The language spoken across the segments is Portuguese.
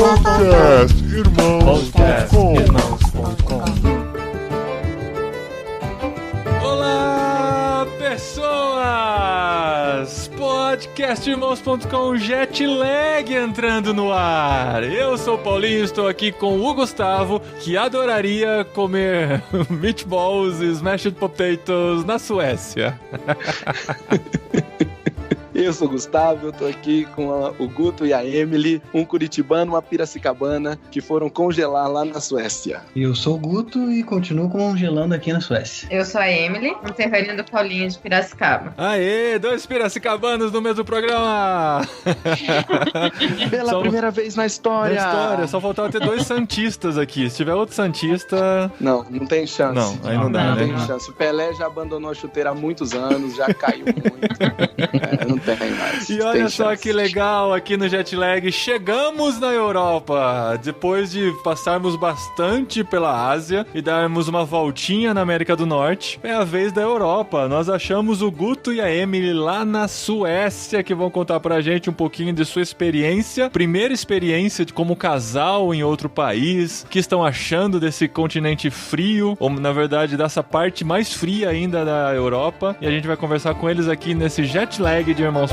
Podcastirmãos.com. Olá, pessoas! Podcastirmãos.com, Jetlag entrando no ar. Eu sou o Paulinho, estou aqui com o Gustavo, que adoraria comer meatballs e smashed potatoes na Suécia. Eu sou o Gustavo, eu tô aqui com o Guto e a Emily, um curitibano e uma piracicabana, que foram congelar lá na Suécia. Eu sou o Guto e continuo congelando aqui na Suécia. Eu sou a Emily, intervênia do Paulinho de Piracicaba. Aê, 2 piracicabanos no mesmo programa! Pela primeira vez na história! Só faltava ter 2 santistas aqui. Se tiver outro santista... Não tem chance. Não, aí não dá, né? Não tem chance. O Pelé já abandonou a chuteira há muitos anos, já caiu muito. Não tem mais. E olha só que legal, aqui no Jetlag, chegamos na Europa. Depois de passarmos bastante pela Ásia e darmos uma voltinha na América do Norte, é a vez da Europa. Nós achamos o Guto e a Emily lá na Suécia, que vão contar pra gente um pouquinho de sua experiência, primeira experiência de como casal em outro país, o que estão achando desse continente frio, ou na verdade dessa parte mais fria ainda da Europa, e a gente vai conversar com eles aqui nesse Jetlag de irmãos.com.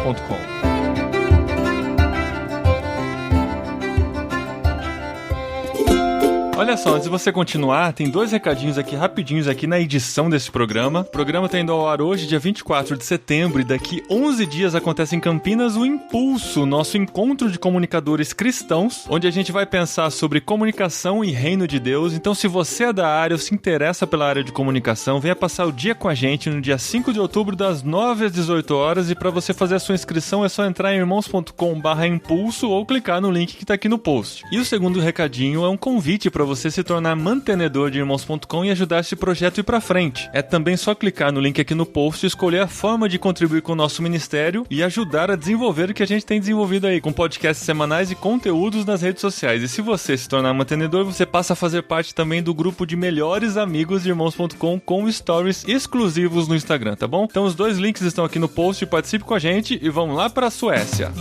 Olha só, antes de você continuar, tem 2 recadinhos aqui rapidinhos aqui na edição desse programa. O programa tá indo ao ar hoje, dia 24 de setembro, e daqui 11 dias acontece em Campinas o Impulso, nosso encontro de comunicadores cristãos, onde a gente vai pensar sobre comunicação e reino de Deus. Então, se você é da área ou se interessa pela área de comunicação, venha passar o dia com a gente no dia 5 de outubro, das 9 às 18 horas, e para você fazer a sua inscrição é só entrar em irmãos.com/impulso ou clicar no link que tá aqui no post. E o segundo recadinho é um convite para você se tornar mantenedor de irmãos.com e ajudar esse projeto a ir pra frente. É também só clicar no link aqui no post e escolher a forma de contribuir com o nosso ministério e ajudar a desenvolver o que a gente tem desenvolvido aí, com podcasts semanais e conteúdos nas redes sociais. E se você se tornar mantenedor, você passa a fazer parte também do grupo de melhores amigos de irmãos.com com stories exclusivos no Instagram, tá bom? Então os 2 links estão aqui no post, participe com a gente e vamos lá pra Suécia.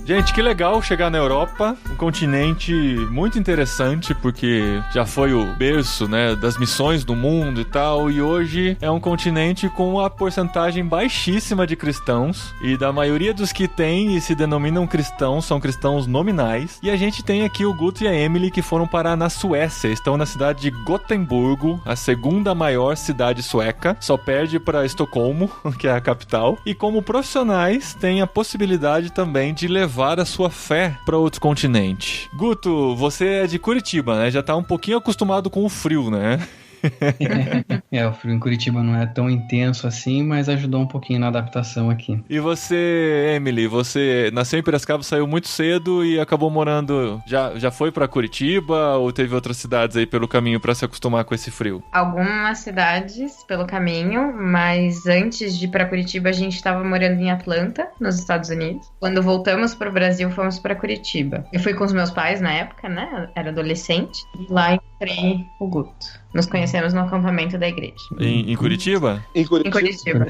Gente, que legal chegar na Europa, um continente muito interessante, porque já foi o berço, né, das missões do mundo e tal, e hoje é um continente com a porcentagem baixíssima de cristãos, e da maioria dos que tem e se denominam cristãos, são cristãos nominais, e a gente tem aqui o Guto e a Emily, que foram parar na Suécia, estão na cidade de Gotemburgo, a segunda maior cidade sueca, só perde para Estocolmo, que é a capital, e como profissionais têm a possibilidade também de levar a sua fé para outro continente. Guto, você é de Curitiba, né? Já tá um pouquinho acostumado com o frio, né? O frio em Curitiba não é tão intenso assim, mas ajudou um pouquinho na adaptação aqui. E você, Emily, você nasceu em Piracicaba, saiu muito cedo e acabou morando... Já foi pra Curitiba ou teve outras cidades aí pelo caminho pra se acostumar com esse frio? Algumas cidades pelo caminho, mas antes de ir pra Curitiba a gente estava morando em Atlanta, nos Estados Unidos. Quando voltamos pro Brasil, fomos pra Curitiba. Eu fui com os meus pais na época, né? Era adolescente. E lá encontrei o Guto. Nos conhecemos no acampamento da igreja. Em Curitiba? Em Curitiba.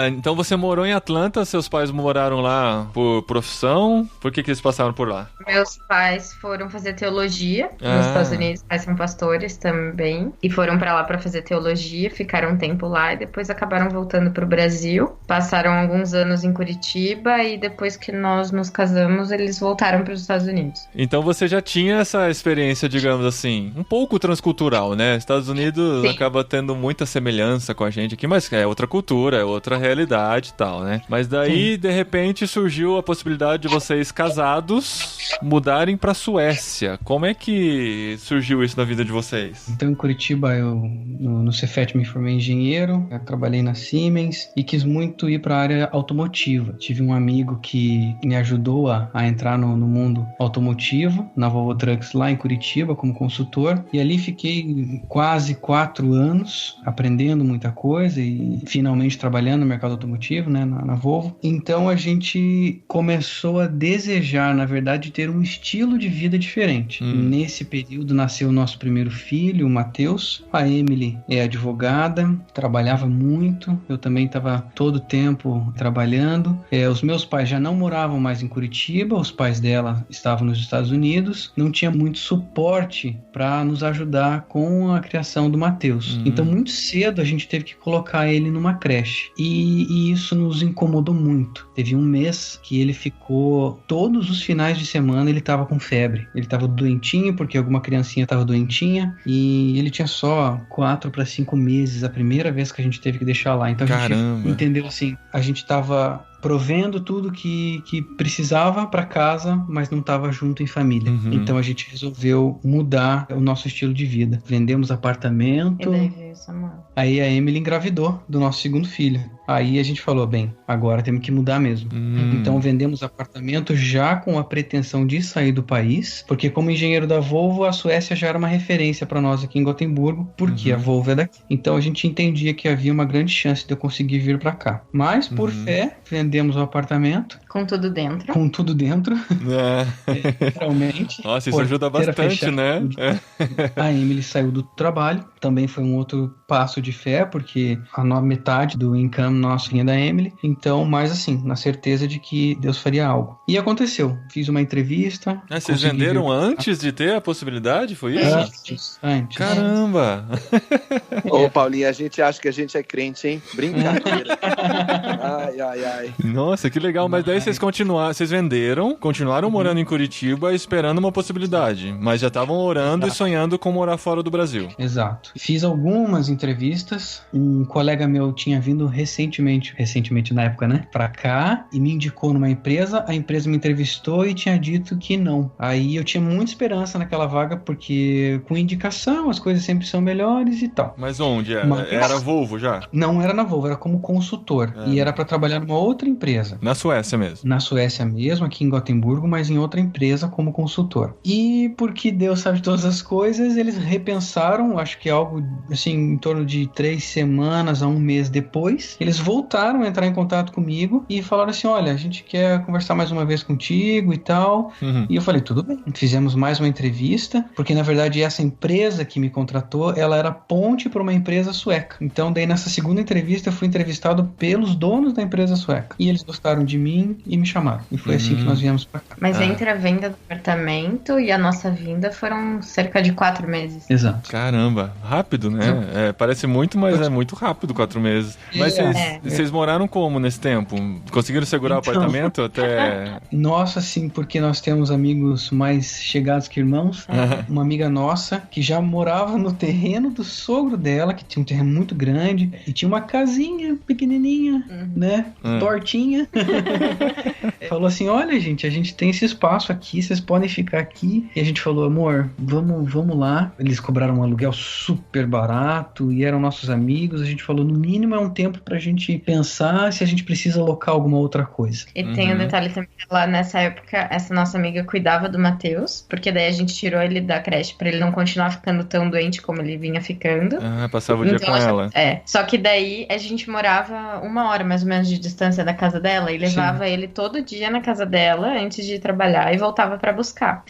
Então você morou em Atlanta, seus pais moraram lá por profissão? Por que eles passaram por lá? Meus pais foram fazer teologia nos Estados Unidos. Pais são pastores também. E foram pra lá pra fazer teologia, ficaram um tempo lá e depois acabaram voltando pro Brasil. Passaram alguns anos em Curitiba e depois que nós nos casamos, eles voltaram pros Estados Unidos. Então você já tinha essa experiência, digamos assim, um pouco transcultural, né? Estados Unidos Sim. acaba tendo muita semelhança com a gente aqui, mas é outra cultura, é outra realidade e tal, né? Mas daí, de repente, surgiu a possibilidade de vocês casados mudarem pra Suécia. Como é que surgiu isso na vida de vocês? Então, em Curitiba, eu no Cefet me formei engenheiro, eu trabalhei na Siemens e quis muito ir para a área automotiva. Tive um amigo que me ajudou a entrar no mundo automotivo, na Volvo Trucks lá em Curitiba como consultor, E ali fiquei quase 4 anos aprendendo muita coisa e finalmente trabalhando no mercado automotivo, né, na Volvo. Então a gente começou a desejar, na verdade, ter um estilo de vida diferente. Nesse período nasceu o nosso primeiro filho, o Matheus. A Emily é advogada, trabalhava muito. Eu também estava todo o tempo trabalhando. Os meus pais já não moravam mais em Curitiba, os pais dela estavam nos Estados Unidos. Não tinha muito suporte para nos ajudar com a criação do Matheus. Então, muito cedo, a gente teve que colocar ele numa creche. E isso nos incomodou muito. Teve um mês que ele ficou, todos os finais de semana, ele estava com febre. Ele estava doentinho, porque alguma criancinha estava doentinha. E ele tinha só 4 para 5 meses, a primeira vez que a gente teve que deixar lá. Então, a gente entendeu assim, a gente estava provendo tudo que precisava para casa, mas não estava junto em família. Então a gente resolveu mudar o nosso estilo de vida. Vendemos apartamento. E daí veio Samuel. Aí a Emily engravidou do nosso segundo filho. Aí a gente falou, bem, agora temos que mudar mesmo. Então vendemos apartamento já com a pretensão de sair do país, porque como engenheiro da Volvo, a Suécia já era uma referência para nós aqui em Gotemburgo, porque a Volvo é daqui. Então a gente entendia que havia uma grande chance de eu conseguir vir para cá. Mas por fé, vendemos o apartamento. Com tudo dentro. Com tudo dentro. Literalmente. Nossa, isso ajuda bastante, né? A Emily saiu do trabalho. Também foi um outro passo de fé, porque a metade do income nosso vinha da Emily. Então, mas assim, na certeza de que Deus faria algo. E aconteceu. Fiz uma entrevista. Vocês venderam antes de ter a possibilidade? Foi isso? Antes. Caramba! Ô, Paulinho, a gente acha que a gente é crente, hein? Brincadeira. Ai. Nossa, que legal. Mas daí vocês venderam, continuaram morando em Curitiba esperando uma possibilidade. Mas já estavam orando e sonhando com morar fora do Brasil. Exato. Fiz algumas entrevistas. Um colega meu tinha vindo recentemente na época, né? Pra cá e me indicou numa empresa. A empresa me entrevistou e tinha dito que não. Aí eu tinha muita esperança naquela vaga, porque com indicação as coisas sempre são melhores e tal. Mas onde era? Era Volvo já? Não era na Volvo, era como consultor. E era pra trabalhar numa outra empresa. Na Suécia mesmo? Na Suécia mesmo, aqui em Gotemburgo, mas em outra empresa como consultor. E porque Deus sabe todas as coisas, eles repensaram, acho que algo assim, em torno de 3 semanas a 1 mês depois, eles voltaram a entrar em contato comigo e falaram assim, olha, a gente quer conversar mais uma vez contigo e tal. E eu falei, tudo bem. Fizemos mais uma entrevista, porque na verdade essa empresa que me contratou, ela era ponte para uma empresa sueca. Então daí nessa segunda entrevista eu fui entrevistado pelos donos da empresa sueca. E eles gostaram de mim e me chamaram. E foi assim que nós viemos pra cá. Mas entre a venda do apartamento e a nossa vinda foram cerca de 4 meses. Exato. Caramba, rápido, né? Parece muito, mas é muito rápido 4 meses. Mas vocês moraram como nesse tempo? Conseguiram segurar o apartamento até... Nossa, sim, porque nós temos amigos mais chegados que irmãos. Uma amiga nossa que já morava no terreno do sogro dela, que tinha um terreno muito grande e tinha uma casinha pequenininha, né? Tortinha. Falou assim, olha gente, a gente tem esse espaço aqui, vocês podem ficar aqui. E a gente falou, amor, vamos lá. Eles cobraram um aluguel super barato e eram nossos amigos. A gente falou, no mínimo é um tempo pra gente pensar se a gente precisa alocar alguma outra coisa. E tem um detalhe também, lá nessa época, essa nossa amiga cuidava do Matheus, porque daí a gente tirou ele da creche pra ele não continuar ficando tão doente como ele vinha ficando. Passava o dia com ela. Só que daí a gente morava 1 hora mais ou menos de distância da casa dela e levava ele todo dia na casa dela antes de ir trabalhar e voltava pra buscar.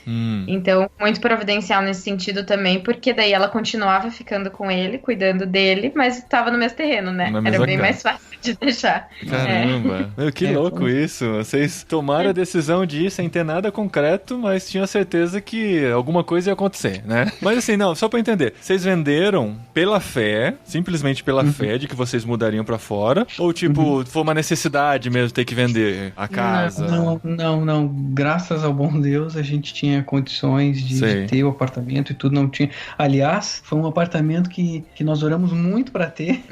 Então, muito providencial nesse sentido também, porque daí ela continuava ficando com ele, cuidando dele, mas estava no mesmo terreno, né? Era bem mais fácil de deixar. Caramba, meu, que louco isso. Vocês tomaram a decisão de ir sem ter nada concreto, mas tinham certeza que alguma coisa ia acontecer, né? Mas assim, não, só pra entender, vocês venderam pela fé, simplesmente pela fé de que vocês mudariam pra fora, ou tipo, foi uma necessidade mesmo ter que vender a casa? Não. Graças ao bom Deus, a gente tinha condições de ter o apartamento e tudo, não tinha. Aliás, foi um apartamento que nós oramos muito pra ter.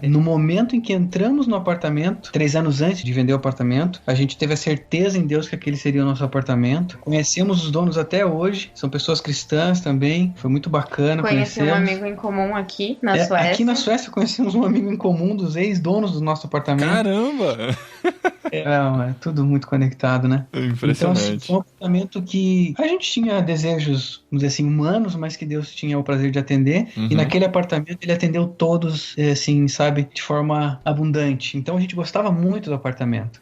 No momento em que entramos no apartamento, 3 anos antes de vender o apartamento, a gente teve a certeza em Deus que aquele seria o nosso apartamento. Conhecemos os donos até hoje, são pessoas cristãs também, foi muito bacana. Conheci um amigo em comum aqui na Suécia. Aqui na Suécia conhecemos um amigo em comum dos ex-donos do nosso apartamento. Caramba! É tudo muito conectado, né? Impressionante. Então, assim, foi um apartamento que a gente tinha desejos, vamos dizer assim, humanos, mas que Deus tinha o prazer de atender. E naquele apartamento ele atendeu todos, assim, sabe, de forma abundante. Então a gente gostava muito do apartamento.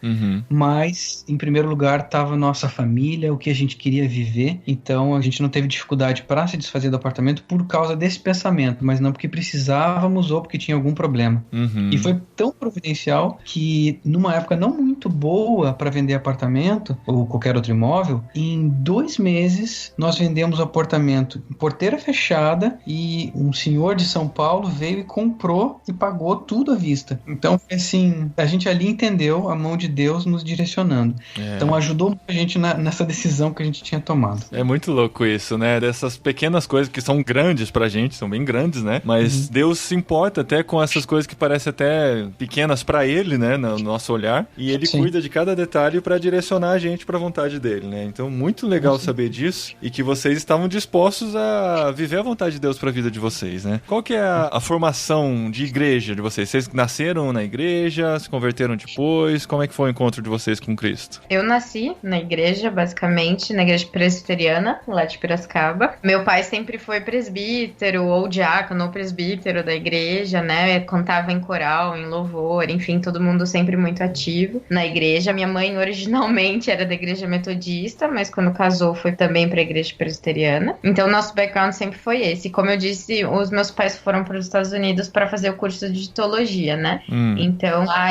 Mas, em primeiro lugar, estava nossa família, o que a gente queria viver. Então a gente não teve dificuldade para se desfazer do apartamento por causa desse pensamento, mas não porque precisávamos ou porque tinha algum problema. E foi tão providencial que, numa época não muito boa para vender apartamento ou qualquer outro imóvel, em 2 meses nós vendemos o apartamento em porteira fechada e um senhor de São Paulo veio e comprou e pagou tudo à vista. Então, assim, a gente ali entendeu a mão de Deus nos direcionando. Então ajudou muita gente nessa decisão que a gente tinha tomado. É muito louco isso, né? Dessas pequenas coisas que são grandes pra gente, são bem grandes, né? Mas Deus se importa até com essas coisas que parecem até pequenas pra Ele, né? No nosso olhar. E Ele cuida de cada detalhe pra direcionar a gente pra vontade dele, né? Então, muito legal saber disso e que vocês estavam dispostos a viver a vontade de Deus pra vida de vocês, né? Qual que é a formação de igreja de vocês? Vocês nasceram na igreja, se converteram depois? Como é que foi o encontro de vocês com Cristo? Eu nasci na igreja, basicamente, na igreja presbiteriana, lá de Piracicaba. Meu pai sempre foi presbítero, ou diácono, ou presbítero da igreja, né? Cantava em coral, em louvor, enfim, todo mundo sempre muito ativo na igreja. Minha mãe originalmente era da igreja metodista, mas quando casou foi também para a igreja presbiteriana. Então, nosso background sempre foi esse. Como eu disse, os meus pais foram para os Estados Unidos para fazer o curso de teologia, né? Então, lá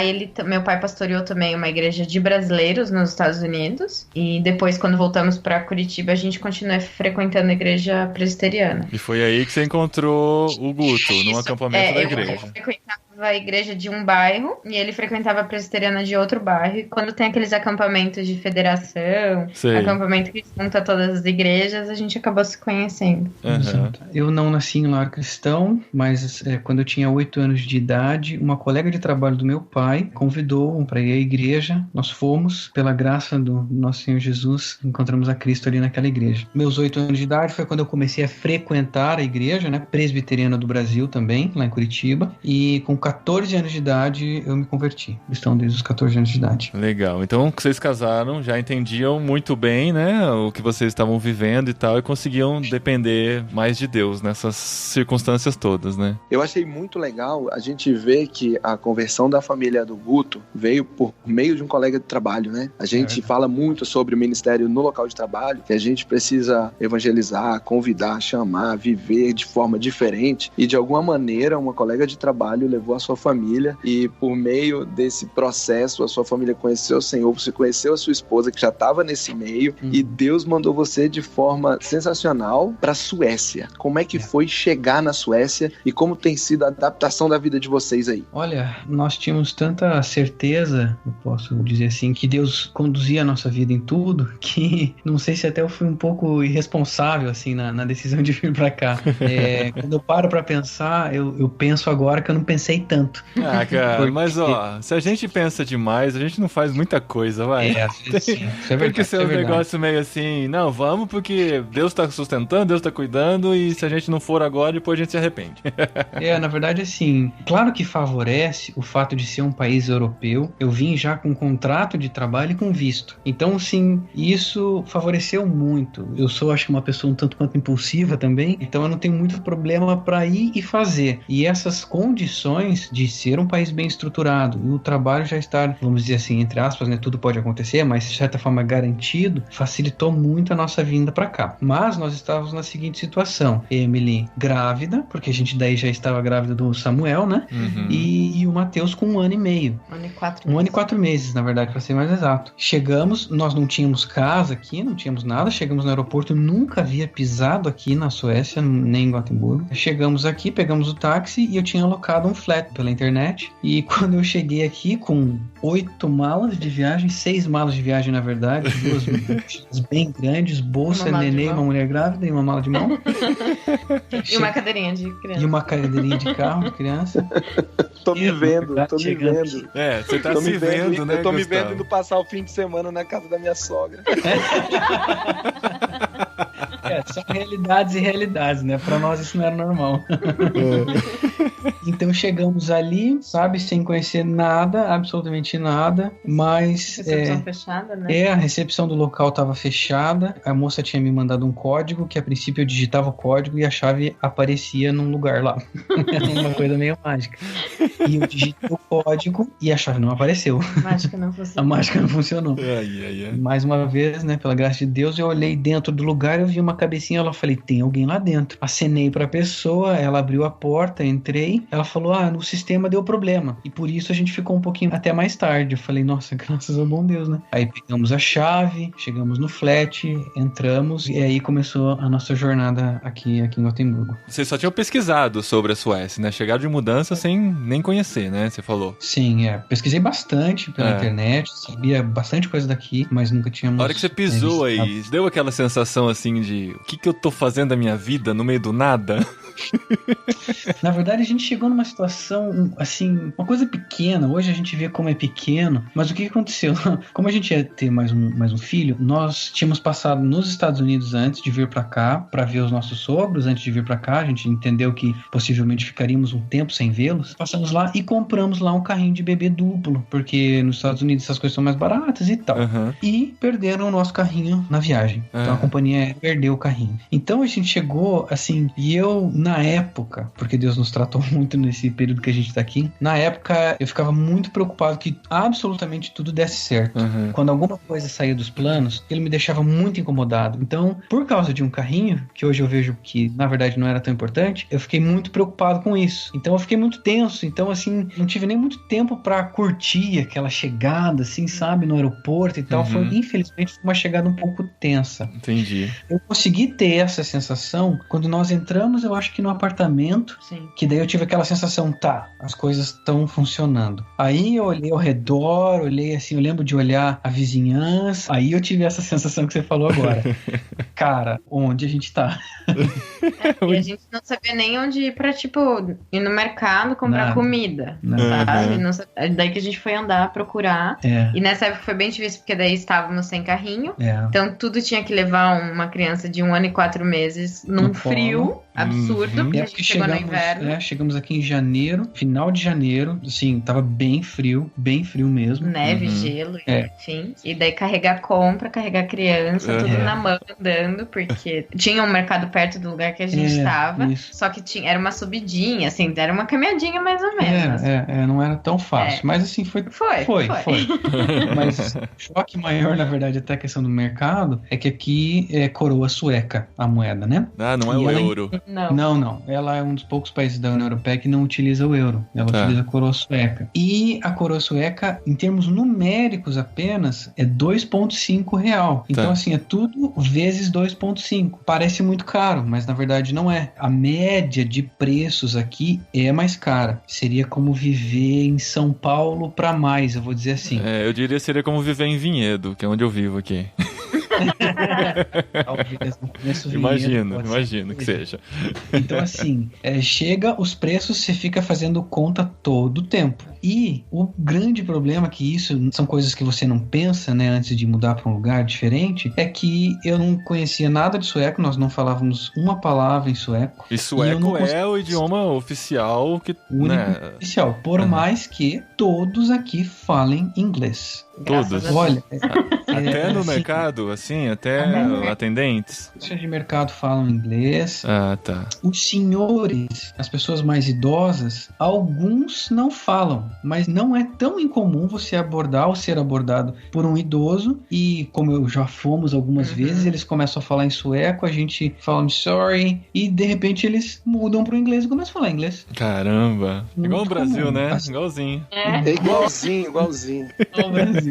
meu pai pastoreou também uma igreja de brasileiros nos Estados Unidos. E depois, quando voltamos para Curitiba, a gente continua frequentando a igreja presbiteriana. E foi aí que você encontrou o Guto, num acampamento da igreja. Eu frequentava a igreja de um bairro e ele frequentava a presbiteriana de outro bairro. E quando tem aqueles acampamentos de federação, acampamento que junta todas as igrejas, a gente acabou se conhecendo. Eu não nasci em lar cristão, mas quando eu tinha 8 anos de idade, uma colega de trabalho do meu pai convidou para ir à igreja. Nós fomos, pela graça do nosso Senhor Jesus, encontramos a Cristo ali naquela igreja. Meus 8 anos de idade foi quando eu comecei a frequentar a igreja, né, presbiteriana do Brasil também, lá em Curitiba, e com 14 anos de idade eu me converti. Cristão desde os 14 anos de idade. Legal. Então, vocês casaram, já entendiam muito bem, né, o que vocês estavam vivendo e tal, e conseguiam depender mais de Deus nessas circunstâncias todas, né? Eu achei muito legal a gente ver que a conversão da família do Guto veio por meio de um colega de trabalho, né? A gente fala muito sobre o ministério no local de trabalho, que a gente precisa evangelizar, convidar, chamar, viver de forma diferente, e de alguma maneira uma colega de trabalho levou a sua família e por meio desse processo a sua família conheceu o Senhor, você conheceu a sua esposa que já estava nesse meio e Deus mandou você de forma sensacional para a Suécia. Como é que foi chegar na Suécia e como tem sido a adaptação da vida de vocês aí? Olha, nós tínhamos tanta certeza, eu posso dizer assim, que Deus conduzia a nossa vida em tudo, que não sei se até eu fui um pouco irresponsável assim na decisão de vir para cá. Quando eu paro para pensar, eu penso agora que eu não pensei tanto. Ah, cara, porque... mas ó, se a gente pensa demais, a gente não faz muita coisa, vai. Isso é verdade. Tem que ser um negócio meio assim, não, vamos porque Deus tá sustentando, Deus tá cuidando e se a gente não for agora, depois a gente se arrepende. Na verdade, assim, claro que favorece o fato de ser um país europeu. Eu vim já com contrato de trabalho e com visto. Então, sim, isso favoreceu muito. Eu sou, acho que, uma pessoa um tanto quanto impulsiva também, então eu não tenho muito problema para ir e fazer. E essas condições de ser um país bem estruturado e o trabalho já estar, vamos dizer assim, entre aspas, né, tudo pode acontecer, mas de certa forma garantido, facilitou muito a nossa vinda para cá. Mas nós estávamos na seguinte situação: Emily grávida, porque a gente daí já estava grávida do Samuel, né? E o Mateus com 1 ano e meio. 1 ano e 4 meses. 1 ano e 4 meses, na verdade, para ser mais exato. Chegamos, nós não tínhamos casa aqui, não tínhamos nada, chegamos no aeroporto, nunca havia pisado aqui na Suécia, nem em Gotemburgo. Chegamos aqui, pegamos o táxi e eu tinha alocado um flat pela internet. E quando eu cheguei aqui com 8 malas de viagem, 6 malas de viagem, na verdade, 2 mochilas bem grandes, bolsa, neném, uma mulher grávida e uma mala de mão. E uma cadeirinha de criança. E uma cadeirinha de carro de criança. Tô me vendo. Você tá se vendo, né, Eu tô me vendo indo passar o fim de semana na casa da minha sogra. São realidades e realidades, né? Pra nós isso não era normal. Então chegamos ali, sabe, sem conhecer nada, absolutamente nada, mas... Recepção fechada, né? A recepção do local estava fechada, a moça tinha me mandado um código, que a princípio eu digitava o código e a chave aparecia num lugar lá. Uma coisa meio mágica. E eu digitei o código e a chave não apareceu. A mágica não funcionou. A mágica não funcionou. Mais uma vez, né, pela graça de Deus, eu olhei dentro do lugar, eu vi uma cabecinha, eu falei, tem alguém lá dentro. Acenei pra pessoa, ela abriu a porta, entrei, ela falou, no sistema deu problema. E por isso a gente ficou um pouquinho até mais tarde. Eu falei, nossa, graças ao bom Deus, né? Aí pegamos a chave, chegamos no flat, entramos e aí começou a nossa jornada aqui em Gotemburgo. Vocês só tinham pesquisado sobre a Suécia, né? Chegaram de mudança sem nem conhecer, né? Você falou. Sim, pesquisei bastante pela internet, sabia bastante coisa daqui, mas nunca tínhamos... A hora que você pisou aí, deu aquela sensação assim de o que eu tô fazendo da minha vida no meio do nada? Na verdade, a gente chegou numa situação, assim, uma coisa pequena. Hoje a gente vê como é pequeno, mas o que aconteceu? Como a gente ia ter mais um filho, nós tínhamos passado nos Estados Unidos antes de vir pra cá, pra ver os nossos sogros. Antes de vir pra cá, a gente entendeu que possivelmente ficaríamos um tempo sem vê-los. Passamos lá e compramos lá um carrinho de bebê duplo, porque nos Estados Unidos essas coisas são mais baratas e tal. E perderam o nosso carrinho na viagem. Então a companhia aérea perdeu o carrinho. Então a gente chegou, assim, e eu, na época, porque Deus nos tratou muito nesse período que a gente tá aqui, na época eu ficava muito preocupado que absolutamente tudo desse certo. Quando alguma coisa saía dos planos, ele me deixava muito incomodado. Então, por causa de um carrinho, que hoje eu vejo que na verdade não era tão importante, eu fiquei muito preocupado com isso. Então eu fiquei muito tenso. Então, assim, não tive nem muito tempo pra curtir aquela chegada, assim, sabe, no aeroporto e tal. Foi, infelizmente, uma chegada um pouco tensa. Entendi. Eu consegui ter essa sensação quando nós entramos, eu acho que no apartamento. Sim. Que daí eu tive aquela sensação, as coisas estão funcionando. Aí eu olhei ao redor, olhei assim, eu lembro de olhar a vizinhança, aí eu tive essa sensação que você falou agora. Cara, onde a gente tá? E a gente não sabia nem onde ir pra, tipo, ir no mercado comprar comida, sabe? Daí que a gente foi andar, procurar. E nessa época foi bem difícil, porque daí estávamos sem carrinho. Então tudo tinha que levar uma criança de 1 ano e 4 meses num frio absurdo, porque a gente chegou no inverno. Chegamos aqui em janeiro, final de janeiro, assim, tava bem frio mesmo. Neve, gelo, enfim. E daí carregar compra, carregar criança, tudo na mão, andando, porque tinha um mercado perto do lugar que a gente estava, só que era uma subidinha, assim, era uma caminhadinha mais ou menos. Não era tão fácil, mas assim, foi. Mas o choque maior, na verdade, até a questão do mercado, é que aqui é coroa sueca, a moeda, né? Não é o euro. Não. Ela é um dos poucos países da União Europeia que não utiliza o euro. Ela utiliza a coroa sueca. E a coroa sueca, em termos numéricos apenas, é 2,5 real. Então, assim, é tudo vezes 2,5. Parece muito caro, mas na verdade não é. A média de preços aqui é mais cara. Seria como viver em São Paulo para mais, eu vou dizer assim. Eu diria que seria como viver em Vinhedo, que é onde eu vivo aqui. Imagino que seja. Então, assim, chega os preços, você fica fazendo conta todo o tempo. E o grande problema, que isso são coisas que você não pensa, né, antes de mudar para um lugar diferente, é que eu não conhecia nada de sueco, nós não falávamos uma palavra em sueco. E sueco é o idioma oficial que... oficial, por mais que todos aqui falem inglês. Todos? Olha, até no mercado, assim, até atendentes? Os de mercado falam inglês. Tá. Os senhores, as pessoas mais idosas, alguns não falam, mas não é tão incomum você abordar ou ser abordado por um idoso, e como eu já fomos algumas vezes, eles começam a falar em sueco, a gente fala I'm sorry, e de repente eles mudam pro inglês e começam a falar inglês. Caramba! Muito igual o Brasil, comum, né? assim. Igualzinho. É igualzinho. Igual o Brasil.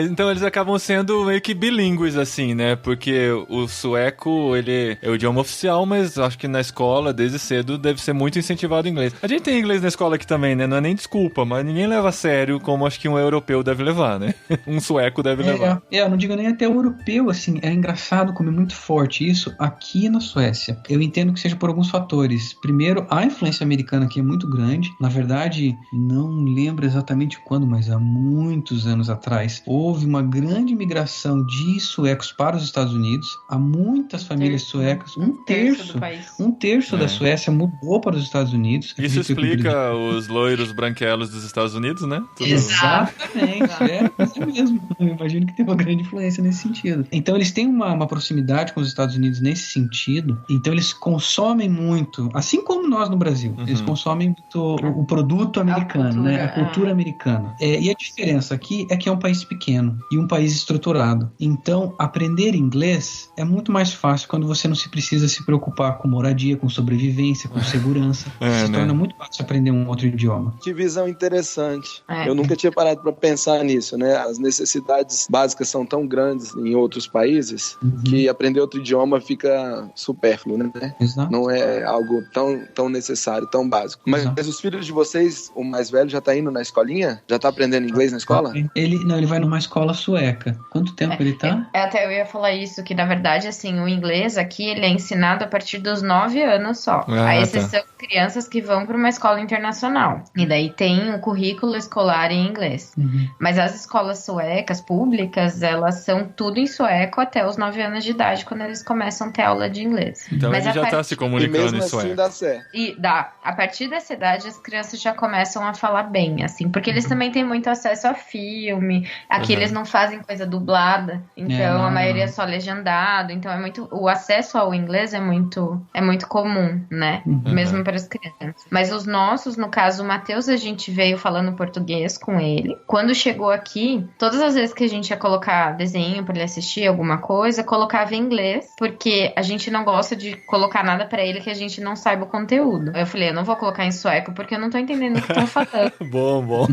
Então eles acabam sendo meio que bilíngues, assim, né? Porque o sueco, ele é o idioma oficial, mas acho que na escola, desde cedo, deve ser muito incentivado o inglês. A gente tem inglês na escola aqui também, né? Não é nem desculpa, mas ninguém leva a sério como acho que um europeu deve levar, né? Um sueco deve levar. Eu não digo nem até o europeu, assim, é engraçado como é muito forte isso aqui na Suécia. Eu entendo que seja por alguns fatores. Primeiro, a influência americana aqui é muito grande. Na verdade, não lembro exatamente quando, mas há muitos anos atrás, houve uma grande imigração de suecos para os Estados Unidos. Há muitas famílias suecas, um terço da Suécia mudou para os Estados Unidos. Isso explica os loiros branquelos dos Estados Unidos, né? Exatamente, isso mesmo. Eu imagino que tem uma grande influência nesse sentido. Então eles têm uma proximidade com os Estados Unidos nesse sentido. Então eles consomem muito, assim como nós no Brasil, eles consomem muito o produto americano, a cultura americana. E a diferença aqui é que é um país pequeno e um país estruturado. Então aprender inglês é muito mais fácil quando você não se precisa se preocupar com moradia, com sobrevivência, com segurança. Se torna muito fácil aprender um outro idioma. Que visão interessante. Eu nunca tinha parado para pensar nisso, né? As necessidades básicas são tão grandes em outros países que aprender outro idioma fica supérfluo, né? Exato. Não é algo tão necessário, tão básico. Mas os filhos de vocês, o mais velho, já tá indo na escolinha? Já tá aprendendo inglês na escola? Ele vai numa escola sueca. Quanto tempo ele tá? Até eu ia falar isso, que na verdade, assim, o inglês aqui, ele é ensinado a partir dos 9 anos só. A exceção de crianças que vão para uma escola internacional. E daí tem o currículo escolar em inglês. Mas as escolas suecas, públicas, elas são tudo em sueco até os 9 anos de idade, quando eles começam a ter aula de inglês. Então ele já tá se comunicando em sueco. Assim dá certo. E dá. A partir dessa idade, as crianças já começam a falar bem, assim, porque eles também têm muito acesso a filme. Aqui eles não fazem coisa dublada, então a maioria é só legendado, então o acesso ao inglês é muito comum, né? Mesmo para as crianças. Mas os nossos, no caso, o Matheus, a gente veio falando português com ele. Quando chegou aqui, todas as vezes que a gente ia colocar desenho para ele assistir alguma coisa, colocava em inglês, porque a gente não gosta de colocar nada para ele que a gente não saiba o conteúdo. Eu falei, eu não vou colocar em sueco porque eu não tô entendendo o que estão falando. Bom.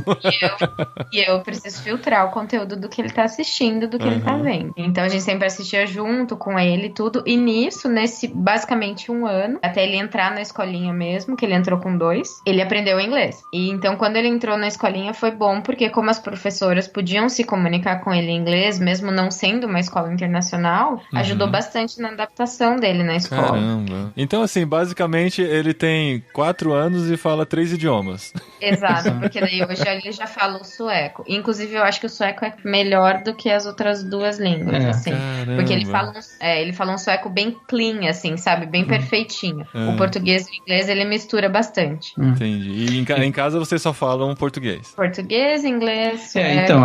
E eu preciso filtrar o conteúdo do que ele tá assistindo, do que ele tá vendo. Então a gente sempre assistia junto com ele e tudo. E nesse basicamente 1 ano, até ele entrar na escolinha mesmo, que ele entrou com 2, ele aprendeu inglês. E então quando ele entrou na escolinha foi bom, porque como as professoras podiam se comunicar com ele em inglês, mesmo não sendo uma escola internacional, ajudou bastante na adaptação dele na escola. Caramba. Então assim, basicamente ele tem 4 anos e fala 3 idiomas. Exato, porque daí hoje ele já fala o sueco. Inclusive eu acho que o sueco é melhor do que as outras 2 línguas, assim. Caramba. Porque ele fala um sueco bem clean, assim, sabe? Bem perfeitinho. O português e o inglês, ele mistura bastante. Entendi. E em casa vocês só falam português? Português, inglês, sueco. Então,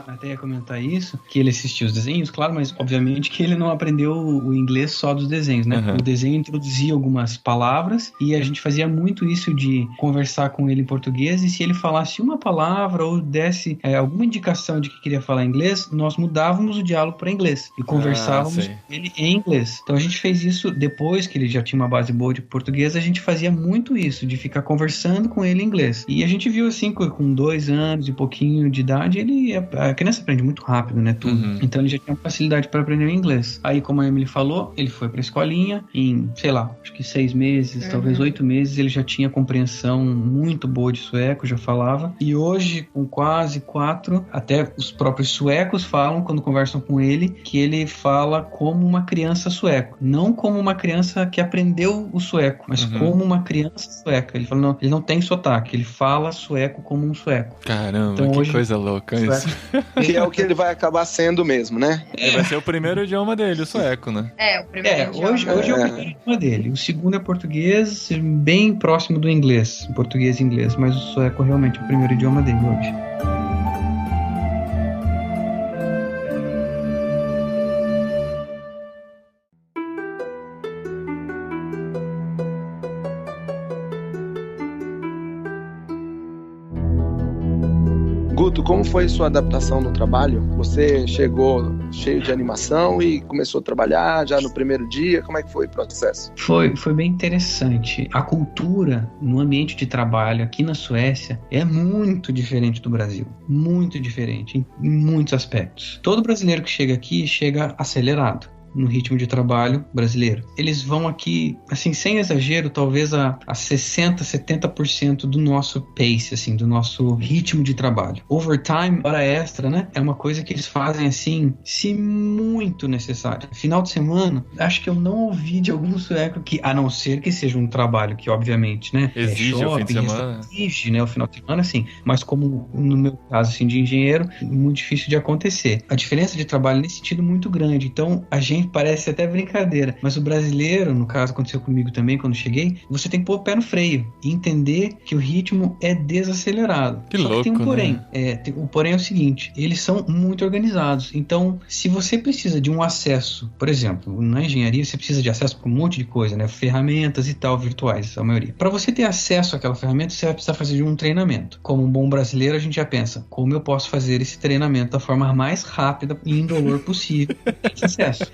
até ia comentar isso, que ele assistia os desenhos, claro, mas obviamente que ele não aprendeu o inglês só dos desenhos, né? O desenho introduzia algumas palavras e a gente fazia muito isso de conversar com ele em português, e se ele falasse uma palavra ou desse alguma indicação de que queria falar inglês, nós mudávamos o diálogo para inglês e conversávamos com ele em inglês. Então a gente fez isso depois que ele já tinha uma base boa de português, a gente fazia muito isso, de ficar conversando com ele em inglês. E a gente viu assim, com 2 anos e pouquinho de idade, a criança aprende muito rápido, né, tudo. Então ele já tinha facilidade para aprender o inglês. Aí, como a Emily falou, ele foi pra escolinha, em, sei lá, acho que 6 meses, talvez 8 meses, ele já tinha compreensão muito boa de sueco, já falava. E hoje, com quase 4, até os próprios suecos falam, quando conversam com ele, que ele fala como uma criança sueco. Não como uma criança que aprendeu o sueco, mas como uma criança sueca. Ele fala, ele não tem sotaque, ele fala sueco como um sueco. Caramba, então, que hoje, coisa louca isso. Que é o que ele vai acabar sendo mesmo, né? Vai ser o primeiro idioma dele, o sueco, né? O primeiro idioma. Hoje é o primeiro idioma dele. O segundo é português, bem próximo do inglês. Português e inglês, mas o sueco é realmente o primeiro idioma dele hoje. Guto, como foi sua adaptação no trabalho? Você chegou cheio de animação e começou a trabalhar já no primeiro dia? Como é que foi o processo? Foi bem interessante. A cultura no ambiente de trabalho aqui na Suécia é muito diferente do Brasil. Muito diferente, em muitos aspectos. Todo brasileiro que chega aqui chega acelerado. no ritmo de trabalho brasileiro. Eles vão aqui, assim, sem exagero, talvez a 60%, 70% do nosso pace, assim, do nosso ritmo de trabalho. Overtime, hora extra, né? É uma coisa que eles fazem, assim, se muito necessário. Final de semana, acho que eu não ouvi de algum sueco que, a não ser que seja um trabalho que, obviamente, né? Exige shopping, o fim de semana. Exige, né? O final de semana, sim. Mas como no meu caso, assim, de engenheiro, muito difícil de acontecer. A diferença de trabalho nesse sentido é muito grande. Então, a gente parece até brincadeira, mas o brasileiro, no caso, aconteceu comigo também quando cheguei, você tem que pôr o pé no freio e entender que o ritmo é desacelerado. Que Só louco, que tem um porém. né? O porém é o seguinte, eles são muito organizados. Então, se você precisa de um acesso, por exemplo, na engenharia você precisa de acesso para um monte de coisa, né? Ferramentas e tal, virtuais, a maioria. Para você ter acesso àquela ferramenta, você vai precisar fazer um treinamento. Como um bom brasileiro, a gente já pensa, como eu posso fazer esse treinamento da forma mais rápida e indolor possível de acesso.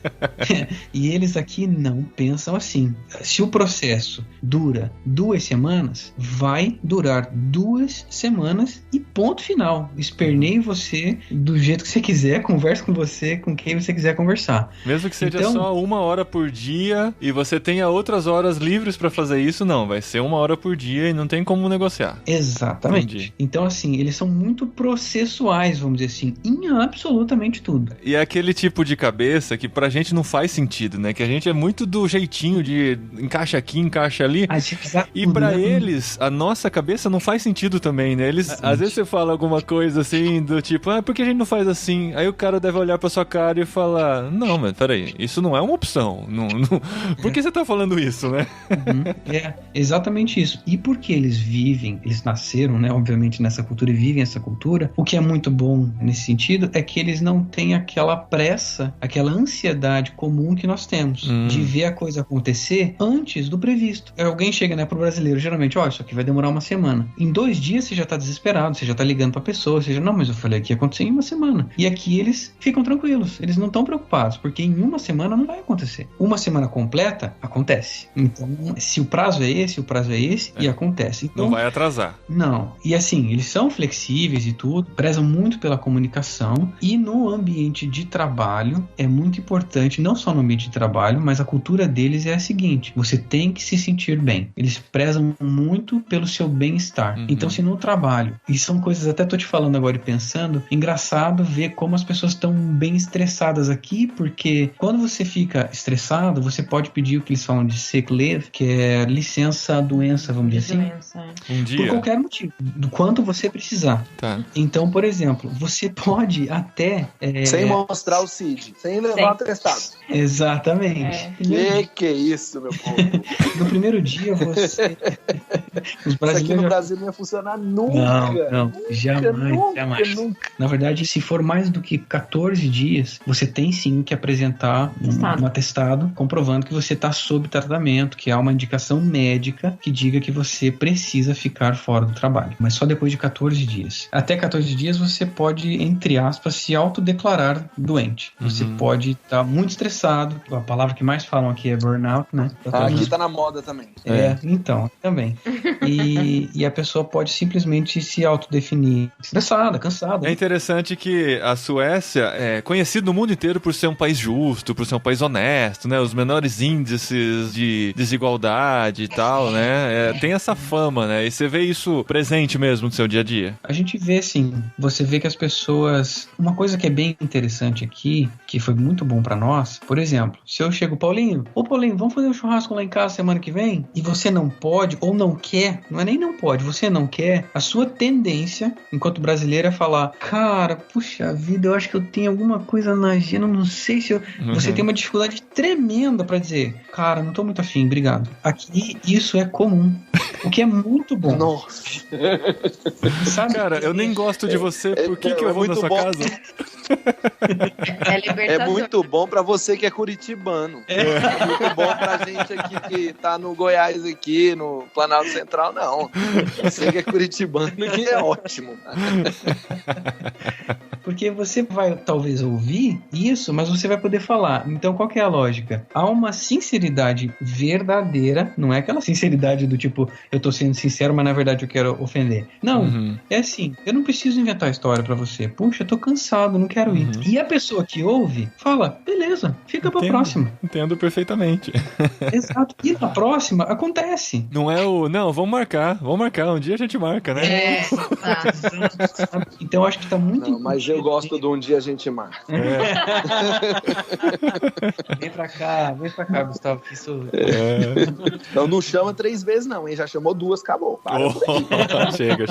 E eles aqui não pensam assim. Se o processo dura 2 semanas, vai durar 2 semanas e ponto final. Esperneie você do jeito que você quiser, converse com você, com quem você quiser conversar. Mesmo que seja Então, só 1 hora por dia e você tenha outras horas livres pra fazer isso, não. Vai ser 1 hora por dia e não tem como negociar. Exatamente. Entendi. Então, assim, eles são muito processuais, vamos dizer assim, em absolutamente tudo. E é aquele tipo de cabeça que pra gente não faz sentido, né? Que a gente é muito do jeitinho de encaixa aqui, encaixa ali. E pra eles, a nossa cabeça não faz sentido também, né? Eles, às vezes você fala alguma coisa assim, do tipo, por que a gente não faz assim? Aí o cara deve olhar pra sua cara e falar, não, mas peraí, isso não é uma opção. Por que você tá falando isso, né? É, exatamente isso. E porque eles nasceram, né, obviamente nessa cultura e vivem essa cultura, o que é muito bom nesse sentido é que eles não têm aquela pressa, aquela ansiedade comum que nós temos de ver a coisa acontecer antes do previsto. Alguém chega, né, pro brasileiro, geralmente, isso aqui vai demorar 1 semana. Em 2 dias você já tá desesperado, você já tá ligando pra pessoa, não, mas eu falei que ia acontecer em 1 semana. E aqui eles ficam tranquilos, eles não estão preocupados, porque em 1 semana não vai acontecer. 1 semana completa, acontece. Então, se o prazo é esse, e acontece. Então, não vai atrasar. Não. E assim, eles são flexíveis e tudo, prezam muito pela comunicação, e no ambiente de trabalho é muito importante, não só no ambiente de trabalho, mas a cultura deles é a seguinte: você tem que se sentir bem. Eles prezam muito pelo seu bem-estar. Então, se no trabalho, e são coisas, até tô te falando agora e pensando, engraçado ver como as pessoas estão bem estressadas aqui, porque quando você fica estressado, você pode pedir o que eles falam de sick leave, que é licença-doença, vamos dizer assim. Um dia. Por qualquer motivo, do quanto você precisar. Tá. Então, por exemplo, você pode até... Sem mostrar o CID, sem levar atestado. Exatamente. Que é isso, meu povo? No primeiro dia, você... Os brasileiros... Isso aqui no Brasil não ia funcionar nunca. Não, jamais. Nunca. Na verdade, se for mais do que 14 dias, você tem sim que apresentar um atestado comprovando que você está sob tratamento, que há uma indicação médica que diga que você precisa ficar fora do trabalho. Mas só depois de 14 dias. Até 14 dias você pode, entre aspas, se autodeclarar doente. Você pode estar muito estressado. A palavra que mais falam aqui é burnout, né? Aqui tá na moda também. Então, também. E a pessoa pode simplesmente se autodefinir estressada, cansada. É interessante que a Suécia é conhecida no mundo inteiro por ser um país justo, por ser um país honesto, né? Os menores índices de desigualdade e tal, né? Tem essa fama, né? E você vê isso presente mesmo no seu dia a dia. A gente vê, sim. Você vê que as pessoas... Uma coisa que é bem interessante aqui, que foi muito bom pra nós, por exemplo, se eu chego, Paulinho, vamos fazer um churrasco lá em casa semana que vem? E você não pode ou não quer, não é nem não pode, você não quer, a sua tendência, enquanto brasileiro, é falar, cara, puxa vida, eu acho que eu tenho alguma coisa na agenda, não sei se eu... Você tem uma dificuldade tremenda pra dizer, cara, não tô muito afim, obrigado. Aqui, isso é comum. O que é muito bom. Nossa. Sabe? Cara, eu nem gosto de você, por que eu vou na sua casa? É muito bom pra você que é curitibano. É muito bom pra gente aqui que tá no Goiás aqui, no Planalto Central, não. Você que é curitibano, que é ótimo. Porque você vai talvez ouvir isso, mas você vai poder falar. Então, qual que é a lógica? Há uma sinceridade verdadeira, não é aquela sinceridade do tipo, eu tô sendo sincero, mas na verdade eu quero ofender. Não, é assim, eu não preciso inventar história pra você. Puxa, eu tô cansado, não quero ir. E a pessoa que ouve, fala, beleza, fica pra próxima. Entendo perfeitamente. Exato. E na próxima, acontece. Não é não, vamos marcar, um dia a gente marca, né? Então, acho que tá muito... Não, mas eu gosto de um dia a gente marca. Vem pra cá, Gustavo, que isso... Então não chama 3 vezes não, hein? Já chamou 2, acabou. Chega.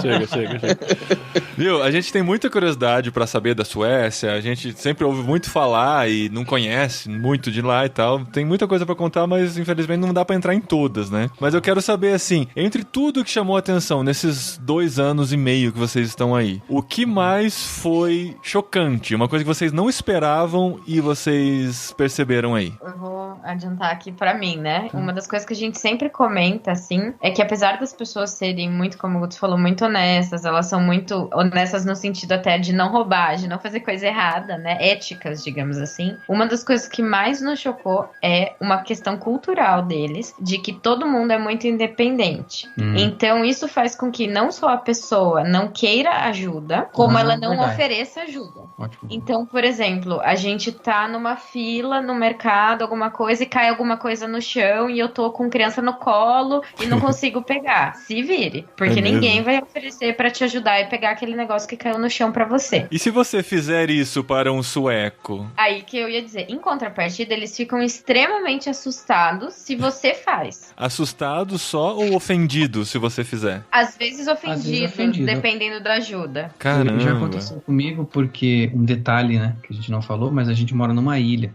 Viu, a gente tem muita curiosidade pra saber da Suécia, a gente sempre ouve muito falar e não conhece muito de lá e tal. Tem muita coisa pra contar, mas infelizmente não dá pra entrar em todas, né? Mas eu quero saber, assim, entre tudo que chamou a atenção nesses 2 anos e meio que vocês estão aí, o que mais foi chocante? Uma coisa que vocês não esperavam e vocês perceberam aí? Eu vou adiantar aqui pra mim, né? Uma das coisas que a gente sempre comenta, assim, é que apesar das pessoas serem muito, como o Guto falou, muito honestas, elas são muito honestas no sentido até de não roubar, de não fazer coisa errada, né? Éticas, digamos assim. Uma das coisas que mais nos chocou é uma questão cultural deles, de que todo mundo é muito independente. Então, isso faz com que não só a pessoa não queira ajuda, como ela não ofereça ajuda. Ótimo. Então, por exemplo, a gente tá numa fila no mercado, alguma coisa, e cai alguma coisa no chão, e eu tô com criança no colo e não consigo pegar. Se vire, porque ninguém vai oferecer pra te ajudar e pegar aquele negócio que caiu no chão pra você. E se você fizer isso para um sueco? Aí que eu ia dizer, em contrapartida, eles ficam extremamente assustados se você faz. Assustados só ou ofendidos se você fizer? Às vezes ofendido, dependendo da ajuda. Caramba. Já aconteceu comigo porque, um detalhe, né, que a gente não falou, mas a gente mora numa ilha.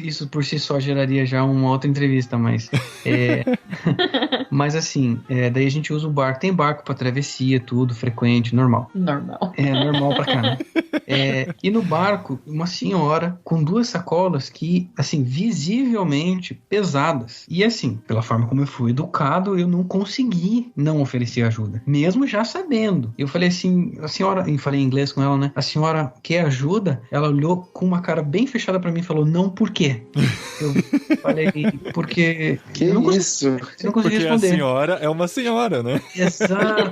Isso por si só geraria já uma outra entrevista, mas... mas assim, daí a gente usa o barco. Tem barco pra travessia, tudo, frequente, normal. Normal. Normal pra cá, né? E no barco, uma senhora com 2 sacolas que, assim, visivelmente pesadas. E assim, pela forma como eu fui educado, eu não consegui não oferecer ajuda. Mesmo já sabendo. Eu falei assim, a senhora... Eu falei em inglês com ela, né? A senhora quer ajuda? Ela olhou com uma cara bem fechada pra mim e falou, não, por quê? Eu falei, porque... Que eu não isso? Não consegui porque responder. A senhora é uma senhora, né? Exato.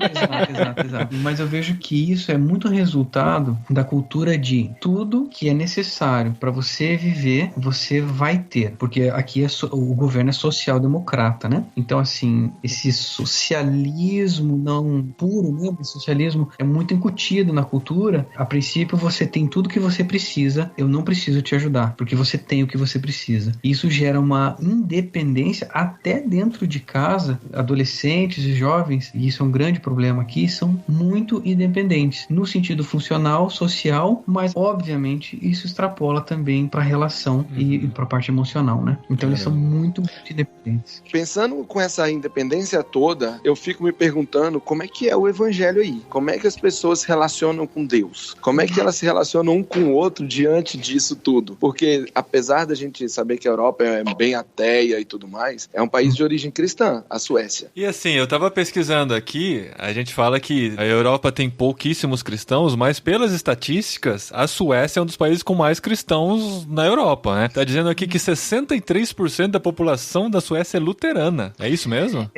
Mas eu vejo que isso é muito resultado da cultura de tudo que é necessário para você viver, você vai ter. Porque aqui o governo é social-democrata, né? Então, assim, esse socialismo não puro, né? Esse socialismo é muito incutido na cultura. A princípio, você tem tudo que você precisa, eu não preciso te ajudar, porque você tem o que você precisa. Isso gera uma independência até dentro de casa. Adolescentes e jovens, e isso é um grande problema aqui, são muito independentes, no sentido funcional, social, mas obviamente isso extrapola também para a relação e para a parte emocional, né? Então eles são muito independentes. Pensando com essa independência toda, eu fico me perguntando como é que é o evangelho aí? Como é que as pessoas se relacionam com Deus? Como é que elas se relacionam um com o outro diante disso tudo? Porque apesar da gente saber que a Europa é bem ateia e tudo mais, é um país de origem cristã, a Suécia. E assim, eu tava pesquisando aqui, a gente fala que a Europa tem pouquíssimos cristãos, mas pelas estatísticas, a Suécia é um dos países com mais cristãos na Europa, né? Tá dizendo aqui que 63% da população da Suécia é luterana. É isso mesmo?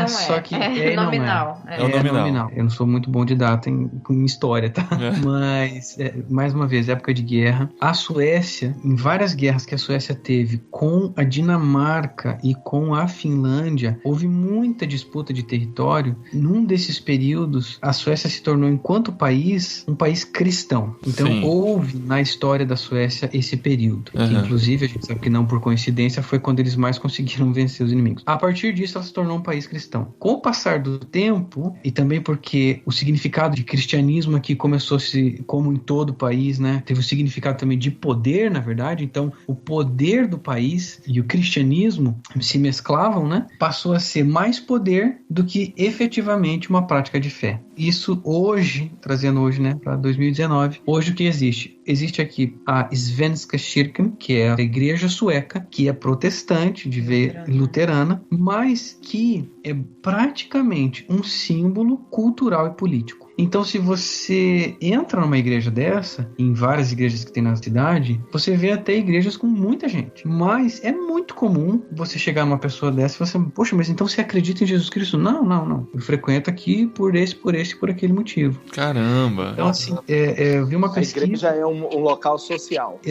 Só que nominal. É o nominal. Eu não sou muito bom de data em história, tá? Mas, mais uma vez, época de guerra. A Suécia, em várias guerras que a Suécia teve com a Dinamarca e com a Finlândia, houve muita disputa de território. Num desses períodos, a Suécia se tornou, enquanto país, um país cristão. Então, houve na história da Suécia esse período. Que, inclusive, a gente sabe que não por coincidência, foi quando eles mais conseguiram vencer os inimigos. A partir disso, ela se tornou um país cristão. Com o passar do tempo, e também porque o significado de cristianismo aqui começou a se, como em todo o país, né? Teve o significado também de poder, na verdade. Então, o poder do país e o cristianismo se mesclavam, né? Passou a ser mais poder do que efetivamente uma prática de fé. Isso hoje, trazendo hoje, né, para 2019, hoje o que existe? existe aqui a Svenska Kyrkan, que é a igreja sueca, que é protestante, de ver luterana, mas que é praticamente um símbolo cultural e político. Então, se você entra numa igreja dessa, em várias igrejas que tem na cidade, você vê até igrejas com muita gente. Mas é muito comum você chegar numa pessoa dessa e você, poxa, mas então você acredita em Jesus Cristo? Não. Eu frequento aqui por aquele motivo. Caramba! Então, assim, eu vi uma pesquisa... A igreja é um local social.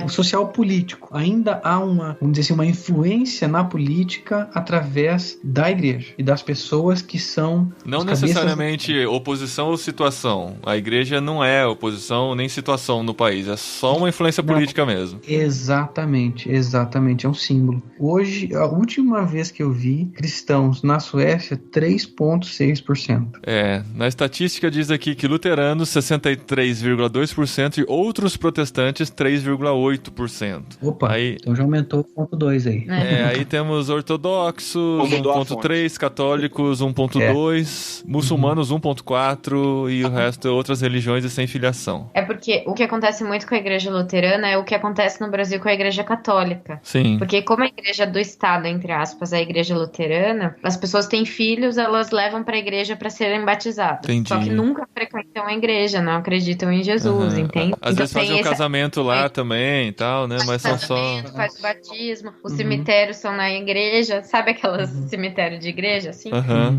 Um social político. Ainda há vamos dizer assim, uma influência na política através da igreja e das pessoas que são... Não necessariamente oposição ou situação. A igreja não é oposição nem situação no país, é só uma influência política mesmo. Exatamente, é um símbolo. Hoje, a última vez que eu vi cristãos na Suécia, 3,6%. Na estatística diz aqui que luteranos 63,2% e outros protestantes 3,8%. Opa, então já aumentou 0,2 aí. Aí temos ortodoxos 1,3%, católicos 1,2%, muçulmanos 1,4% e o resto é outras religiões e sem filiação. É porque o que acontece muito com a igreja luterana é o que acontece no Brasil com a igreja católica. Sim. Porque como a igreja do Estado, entre aspas, a igreja luterana, as pessoas têm filhos, elas levam pra igreja pra serem batizadas. Entendi. Só que nunca frequentam a igreja, não acreditam em Jesus, entende? Às vezes fazem um casamento lá também e tal, né? Mas são só... Faz o batismo, os cemitérios são na igreja, sabe aquelas cemitério de igreja, assim?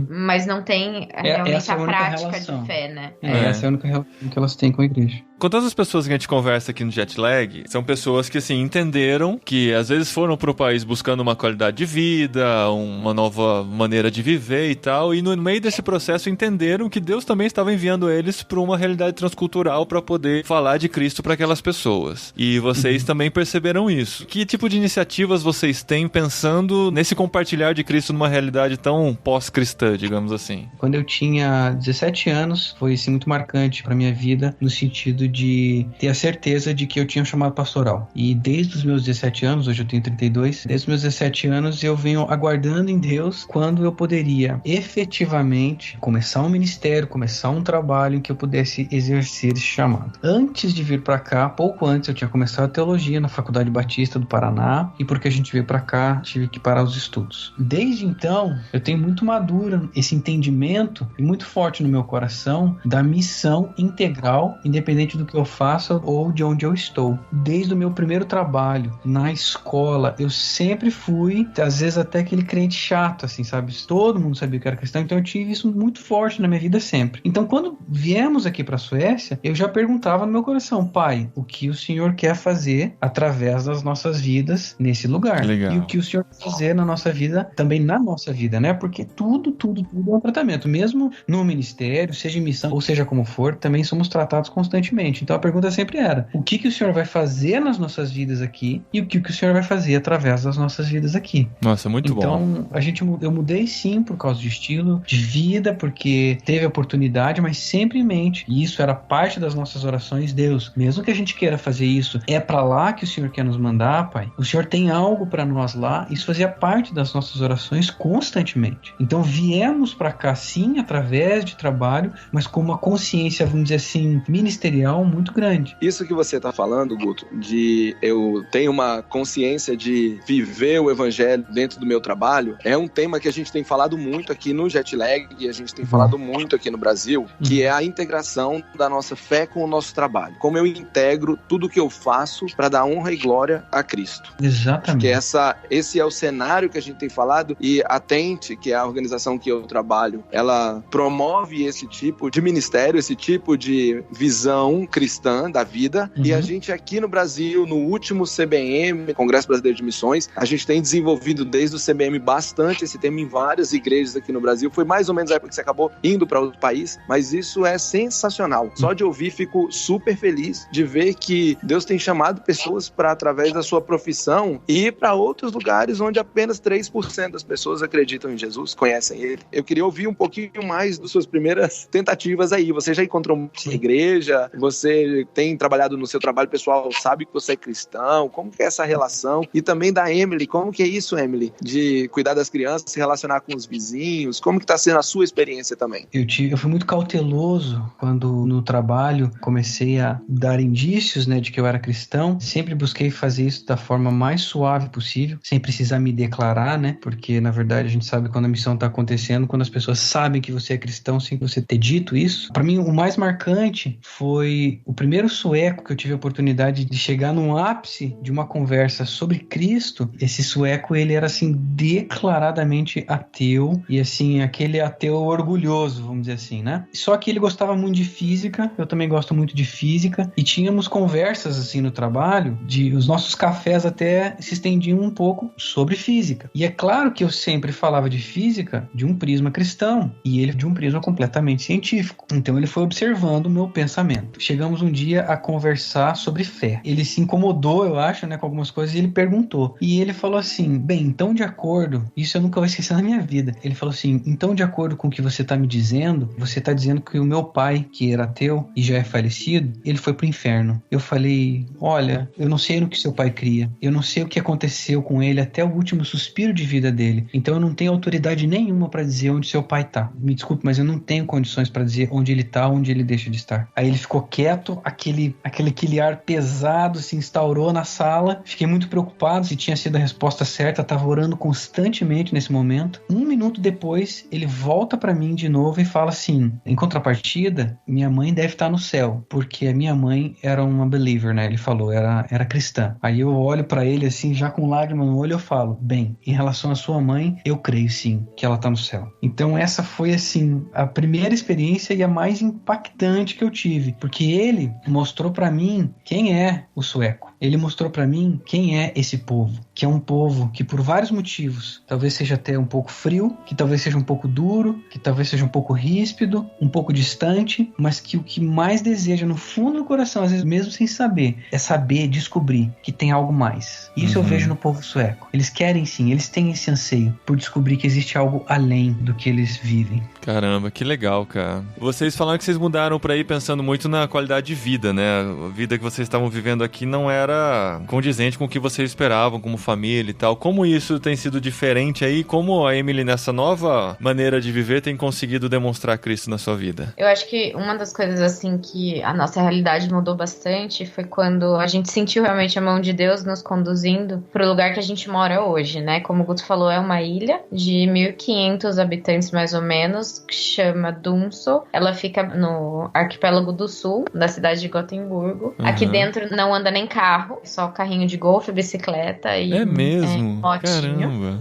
Mas não tem realmente a prática de fé, né? Essa é a única relação que elas têm com a igreja. Com todas as pessoas que a gente conversa aqui no Jetlag, são pessoas que, assim, entenderam que às vezes foram pro país buscando uma qualidade de vida, uma nova maneira de viver e tal, e no meio desse processo entenderam que Deus também estava enviando eles para uma realidade transcultural para poder falar de Cristo para aquelas pessoas. E vocês também perceberam isso. Que tipo de iniciativas vocês têm pensando nesse compartilhar de Cristo numa realidade tão pós-cristã, digamos assim? Quando eu tinha 17 anos, foi assim, muito marcante para minha vida, no sentido de ter a certeza de que eu tinha um chamado pastoral. E desde os meus 17 anos, hoje eu tenho 32, desde os meus 17 anos eu venho aguardando em Deus quando eu poderia efetivamente começar um ministério, começar um trabalho em que eu pudesse exercer esse chamado. Antes de vir para cá, pouco antes, eu tinha começado a teologia na Faculdade Batista do Paraná, e porque a gente veio para cá, tive que parar os estudos. Desde então, eu tenho muito madura esse entendimento e muito forte no meu coração da missão integral, independente do que eu faça ou de onde eu estou. Desde o meu primeiro trabalho na escola, eu sempre fui, às vezes até aquele crente chato, assim, sabe? Todo mundo sabia que era cristão, então eu tive isso muito forte na minha vida sempre. Então, quando viemos aqui para a Suécia, eu já perguntava no meu coração: Pai, o que o Senhor quer fazer através das nossas vidas nesse lugar? Legal. E o que o Senhor quer fazer na nossa vida, também na nossa vida, né? Porque tudo é um tratamento. Mesmo no ministério, seja em missão ou seja como for, também somos tratados constantemente. Então a pergunta sempre era: o que o Senhor vai fazer nas nossas vidas aqui e o que o Senhor vai fazer através das nossas vidas aqui? Nossa, muito bom. Então, eu mudei sim por causa de estilo de vida, porque teve oportunidade, mas sempre em mente, e isso era parte das nossas orações: Deus, mesmo que a gente queira fazer isso, é para lá que o Senhor quer nos mandar, Pai. O Senhor tem algo para nós lá. Isso fazia parte das nossas orações constantemente. Então viemos para cá sim, através de trabalho, mas com uma consciência, vamos dizer assim, ministerial muito grande. Isso que você está falando, Guto, de eu tenho uma consciência de viver o evangelho dentro do meu trabalho, é um tema que a gente tem falado muito aqui no Jetlag, e a gente tem falado muito aqui no Brasil, que é a integração da nossa fé com o nosso trabalho. Como eu integro tudo que eu faço para dar honra e glória a Cristo. Exatamente. Porque esse é o cenário que a gente tem falado, e a Tente, que é a organização que eu trabalho, ela promove esse tipo de ministério, esse tipo de visão cristã da vida, e a gente aqui no Brasil, no último CBM, Congresso Brasileiro de Missões, a gente tem desenvolvido desde o CBM bastante esse tema em várias igrejas aqui no Brasil. Foi mais ou menos a época que você acabou indo para outro país, mas isso é sensacional. Só de ouvir, fico super feliz de ver que Deus tem chamado pessoas para, através da sua profissão, ir para outros lugares onde apenas 3% das pessoas acreditam em Jesus, conhecem Ele. Eu queria ouvir um pouquinho mais das suas primeiras tentativas aí. Você já encontrou uma igreja? Você tem trabalhado no seu trabalho pessoal, sabe que você é cristão? Como que é essa relação? E também da Emily, como que é isso, Emily? De cuidar das crianças, se relacionar com os vizinhos? Como que tá sendo a sua experiência também? Eu fui muito cauteloso quando no trabalho comecei a dar indícios, né, de que eu era cristão. Sempre busquei fazer isso da forma mais suave possível, sem precisar me declarar, né, porque na verdade a gente sabe quando a missão está acontecendo, quando as pessoas sabem que você é cristão sem você ter dito isso. Para mim, o mais marcante foi o primeiro sueco que eu tive a oportunidade de chegar num ápice de uma conversa sobre Cristo. Esse sueco, ele era assim declaradamente ateu e assim aquele ateu orgulhoso, vamos dizer assim, né? Só que ele gostava muito de física, eu também gosto muito de física, e tínhamos conversas assim no trabalho, os nossos cafés até se estendiam um pouco sobre física. E é claro que eu sempre falava de física de um prisma cristão, e ele de um prisma completamente científico. Então ele foi observando o meu pensamento. Chegamos um dia a conversar sobre fé. Ele se incomodou, eu acho, né, com algumas coisas, e ele perguntou. E ele falou assim, bem, então de acordo, isso eu nunca vou esquecer na minha vida. Ele falou assim, então de acordo com o que você está me dizendo, você está dizendo que o meu pai, que era ateu e já é falecido, ele foi pro inferno. Eu falei, olha, eu não sei no que seu pai cria, eu não sei o que aconteceu com ele até o último suspiro de vida dele, então eu não tenho autoridade nenhuma para dizer onde seu pai tá. Me desculpe, mas eu não tenho condições para dizer onde ele tá, onde ele deixa de estar. Aí ele ficou quieto, aquele ar pesado se instaurou na sala. Fiquei muito preocupado se tinha sido a resposta certa, tava orando constantemente nesse momento. 1 minuto depois, ele volta para mim de novo e fala assim, em contrapartida, minha mãe deve estar no céu, porque a minha mãe era uma believer, né? Ele falou, era cristã. Aí eu olho para ele assim, já com lágrima no olho, eu falo, bem, em relação à sua mãe, eu creio sim, que ela tá no céu. Então essa foi assim, a primeira experiência e a mais impactante que eu tive, porque ele mostrou para mim quem é o sueco. Ele mostrou para mim quem é esse povo, que é um povo que por vários motivos, talvez seja até um pouco frio, que talvez seja um pouco duro, que talvez seja um pouco ríspido, um pouco distante, mas que o que mais deseja no fundo do coração, às vezes mesmo sem saber, é saber, descobrir que tem algo mais. Isso eu vejo no povo sueco. Eles querem sim, eles têm esse anseio por descobrir que existe algo além do que eles vivem. Caramba, que legal, cara. Vocês falaram que vocês mudaram pra ir pensando muito na qualidade de vida, né? A vida que vocês estavam vivendo aqui não era condizente com o que vocês esperavam como família e tal. Como isso tem sido diferente aí? Como a Emily, nessa nova maneira de viver, tem conseguido demonstrar Cristo na sua vida? Eu acho que uma das coisas, assim, que a nossa realidade mudou bastante foi quando a gente sentiu realmente a mão de Deus nos conduzindo pro lugar que a gente mora hoje, né? Como o Guto falou, é uma ilha de 1.500 habitantes, mais ou menos, que chama Dunso. Ela fica no arquipélago do sul, da cidade de Gotemburgo. Aqui dentro não anda nem carro, só carrinho de golfe, bicicleta e... É mesmo? Motinho. Caramba!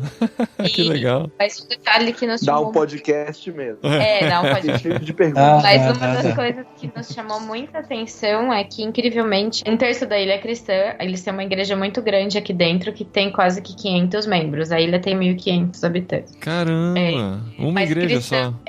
Que legal. Mas um detalhe que nos Dá chamou... um podcast mesmo. Dá um podcast. Cheio de perguntas. Mas uma das coisas que nos chamou muita atenção é que, incrivelmente, um terço da ilha é cristã. Eles têm uma igreja muito grande aqui dentro, que tem quase que 500 membros. A ilha tem 1.500 habitantes. Caramba! Uma igreja cristã, só.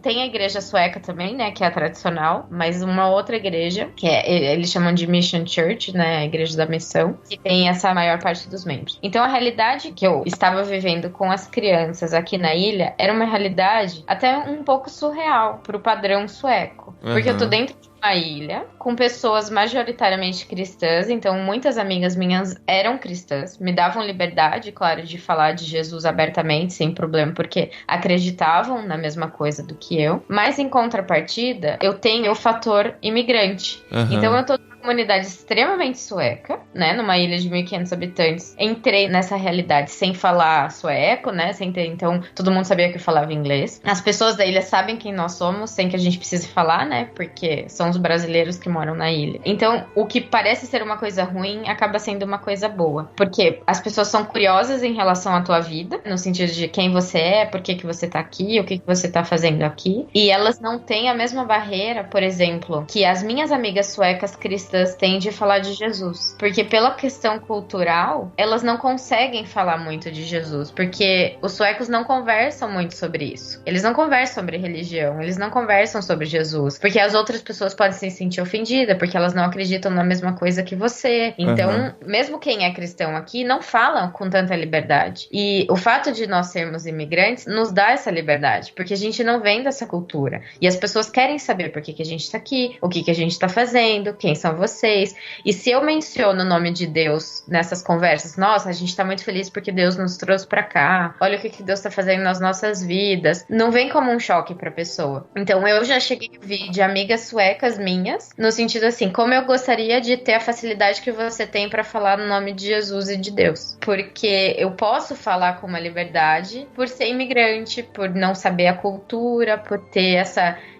Tem a igreja sueca também, né, que é a tradicional, mas uma outra igreja, que eles chamam de Mission Church, né, a igreja da missão, que tem essa maior parte dos membros. Então a realidade que eu estava vivendo com as crianças aqui na ilha era uma realidade até um pouco surreal pro padrão sueco. Porque eu tô dentro de uma ilha com pessoas majoritariamente cristãs, então muitas amigas minhas eram cristãs, me davam liberdade, claro, de falar de Jesus abertamente, sem problema, porque acreditavam na mesma coisa do que eu, mas em contrapartida, eu tenho o fator imigrante. Então eu tô numa comunidade extremamente sueca, né, numa ilha de 1.500 habitantes. Entrei nessa realidade sem falar sueco, né, sem ter, então todo mundo sabia que eu falava inglês. As pessoas da ilha sabem quem nós somos, sem que a gente precise falar, né, porque são os brasileiros que moram na ilha. Então, o que parece ser uma coisa ruim acaba sendo uma coisa boa, porque as pessoas são curiosas em relação à tua vida, no sentido de quem você é, por que você tá aqui, o que você tá fazendo aqui, e elas não têm a mesma barreira, por exemplo, que as minhas amigas suecas cristãs têm de falar de Jesus, porque pela questão cultural, elas não conseguem falar muito de Jesus, porque os suecos não conversam muito sobre isso. Eles não conversam sobre religião, eles não conversam sobre Jesus, porque as outras pessoas podem se sentir ofendidas, porque elas não acreditam na mesma coisa que você. Então, mesmo quem é cristão aqui, não fala com tanta liberdade. E o fato de nós sermos imigrantes nos dá essa liberdade, porque a gente não vem dessa cultura. E as pessoas querem saber por que a gente tá aqui, o que a gente tá fazendo, quem são vocês. E se eu menciono o nome de Deus nessas conversas, nossa, a gente tá muito feliz porque Deus nos trouxe pra cá, olha o que Deus tá fazendo nas nossas vidas, não vem como um choque pra pessoa. Então eu já cheguei a ouvir de amigas suecas minhas, no sentido assim, como eu gostaria de ter a facilidade que você tem pra falar no nome de Jesus e de Deus. Porque eu posso falar com uma liberdade por ser imigrante, por não saber a cultura, por ter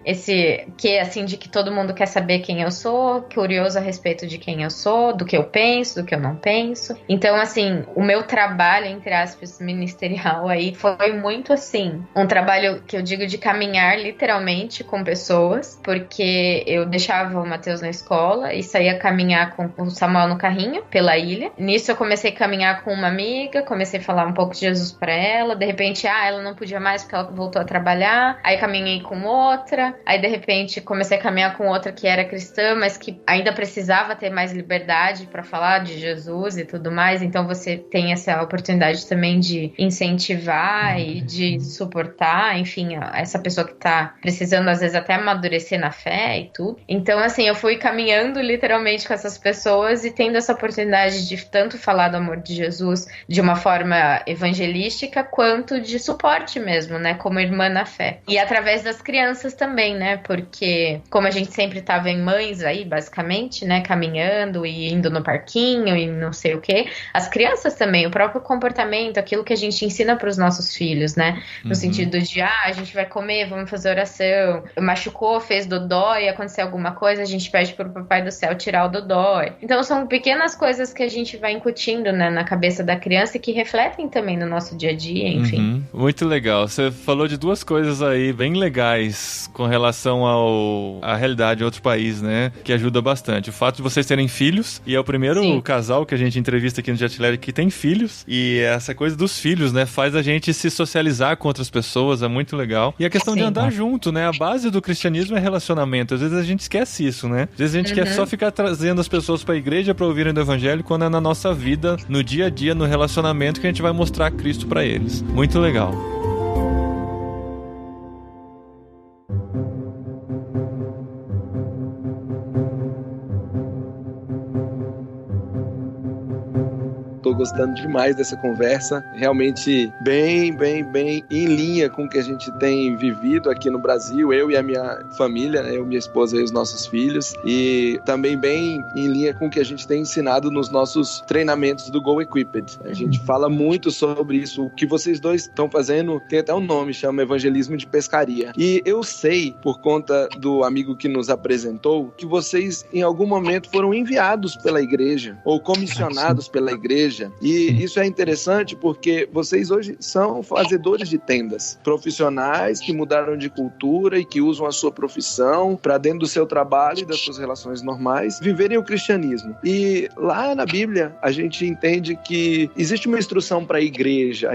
esse que assim de que todo mundo quer saber quem eu sou, curioso a respeito de quem eu sou, do que eu penso, do que eu não penso. Então, assim, o meu trabalho, entre aspas, ministerial aí foi muito assim, um trabalho que eu digo de caminhar literalmente com pessoas, porque eu deixava o Matheus na escola e saía caminhar com o Samuel no carrinho pela ilha. Nisso eu comecei a caminhar com uma amiga, comecei a falar um pouco de Jesus pra ela, de repente, ela não podia mais porque ela voltou a trabalhar, aí caminhei com outra, aí de repente comecei a caminhar com outra que era cristã, mas que ainda precisava ter mais liberdade pra falar de Jesus e tudo mais, então você tem essa oportunidade também de incentivar e de suportar, enfim, essa pessoa que tá precisando às vezes até amadurecer na fé e tudo. Então assim, eu fui caminhando literalmente com essas pessoas e tendo essa oportunidade de tanto falar do amor de Jesus de uma forma evangelística quanto de suporte mesmo, né, como irmã na fé. E através das crianças também, né, porque como a gente sempre tá vendo mães aí, basicamente, né, caminhando e indo no parquinho e não sei o que, as crianças também, o próprio comportamento, aquilo que a gente ensina pros nossos filhos, né, no sentido de, a gente vai comer, vamos fazer oração, machucou, fez dodói, aconteceu alguma coisa, a gente pede pro Papai do Céu tirar o dodói. Então são pequenas coisas que a gente vai incutindo, né, na cabeça da criança e que refletem também no nosso dia a dia, enfim. Muito legal. Você falou de duas coisas aí bem legais com relação à realidade de outro país, né, que ajuda bastante. O fato de vocês terem filhos, e é o primeiro casal que a gente entrevista aqui no Jetlag que tem filhos, e essa coisa dos filhos, né, faz a gente se socializar com outras pessoas, é muito legal. E a questão de andar junto, né, a base do cristianismo é relacionamento. Às vezes a gente esquece isso, né? Às vezes a gente quer só ficar trazendo as pessoas pra igreja pra ouvirem do evangelho, quando é na nossa vida, no dia a dia, no relacionamento, que a gente vai mostrar Cristo pra eles. Muito legal. Tô gostando demais dessa conversa, realmente bem em linha com o que a gente tem vivido aqui no Brasil, eu e a minha família, eu, minha esposa e os nossos filhos, e também bem em linha com o que a gente tem ensinado nos nossos treinamentos do Go Equipped. A gente fala muito sobre isso, o que vocês dois estão fazendo tem até um nome, chama Evangelismo de Pescaria. E eu sei, por conta do amigo que nos apresentou, que vocês em algum momento foram enviados pela igreja, ou comissionados pela igreja. E isso é interessante porque vocês hoje são fazedores de tendas, profissionais que mudaram de cultura e que usam a sua profissão para dentro do seu trabalho e das suas relações normais viverem o cristianismo. E lá na Bíblia a gente entende que existe uma instrução para a igreja